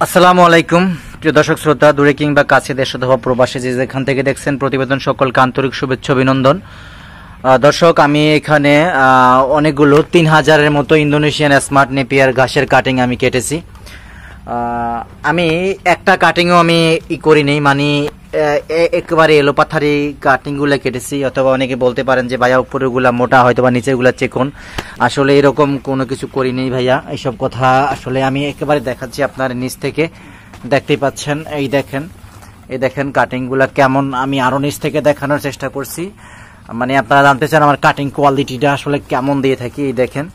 আসসালামু আলাইকুম প্রিয় দর্শক শ্রোতা, দূরে কিংবা কাছে, দেশ অথবা প্রবাসে যে যেখান থেকে দেখছেন প্রতিবেদন সকলকে আন্তরিক শুভেচ্ছা অভিনন্দন। দর্শক, আমি এখানে অনেকগুলো 3000-এর মতো ইন্দোনেশিয়ান স্মার্ট নেপিয়ার ঘাসের কাটিং আমি কেটেছি। আমি একটা কাটিংও আমি করিনি, মানে একেবারে এলোপাথারি কাটিংগুলো কেটেছি। অথবা অনেকে বলতে পারেন যে ভাইয়া উপরেগুলা মোটা হয়তো বা নিচেগুলা চিকন, আসলে এরকম কোনো কিছু করিনি ভাইয়া। এইসব কথা আসলে আমি একেবারে দেখাচ্ছি আপনার নিচ থেকে, দেখতেই পাচ্ছেন। এই দেখেন কাটিংগুলা কেমন, আমি আরো নিচ থেকে দেখানোর চেষ্টা করছি। মানে আপনারা জানতে চান আমার কাটিং কোয়ালিটিটা আসলে কেমন দিয়ে থাকি। এই দেখেন,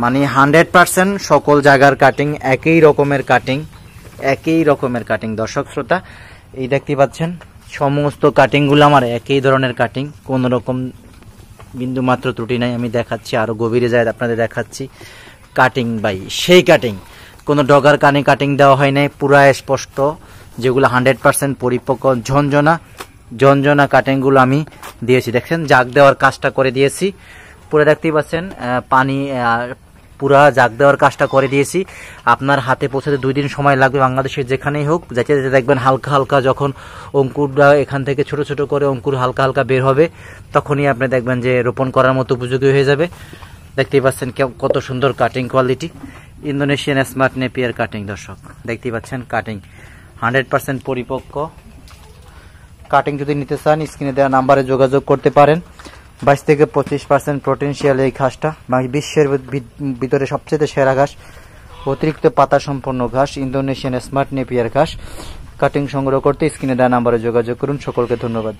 মানে 100% সকল জায়গার কাটিং একই রকমের কাটিং দর্শক শ্রোতা। এই দেখতে পাচ্ছেন সমস্ত কাটিংগুলো আমার একই ধরনের কাটিং, কোন রকম বিন্দু মাত্র ত্রুটি নাই। আমি দেখাচ্ছি, আরো গভীরে যায় আপনাদের দেখাচ্ছি। কাটিং বাই সেই কাটিং, কোনো ডগার কানে কাটিং দেওয়া হয় নাই, পুরা স্পষ্ট, যেগুলো 100% পরিপক্ক ঝনঝনা কাটিংগুলো আমি দিয়েছি। দেখছেন জাগ দেওয়ার কাজটা করে দিয়েছি, পুরো দেখতেই পাচ্ছেন পানি পুরা জাগ দেওয়ার কাজটা করে দিয়েছি। আপনার হাতে পৌঁছাতে 2 দিন সময় লাগবে, বাংলাদেশের যেখানেই হোক। যাতে দেখবেন হালকা হালকা যখন অঙ্কুরটা এখান থেকে ছোট ছোট করে অঙ্কুর হালকা হালকা বের হবে, তখনই আপনি দেখবেন যে রোপণ করার মতো উপযোগী হয়ে যাবে। দেখতেই পাচ্ছেন কত সুন্দর cutting quality, Indonesian smart Napier cutting. দর্শক দেখতেই পাচ্ছেন কাটিং 100% পরিপক্ক কাটিং। যদি নিতে চান স্ক্রিনে দেওয়া নাম্বারে যোগাযোগ করতে পারেন। 22 থেকে 25% প্রোটেনশিয়াল এই ঘাসটা, মানে বিশ্বের ভিতরে সবচেয়ে সেরা ঘাস, অতিরিক্ত পাতা সম্পন্ন ঘাস, ইন্দোনেশিয়ান স্মার্ট নেপিয়ার ঘাস। কাটিং সংগ্রহ করতে স্ক্রিনে দেওয়া নাম্বারে যোগাযোগ করুন। সকলকে ধন্যবাদ।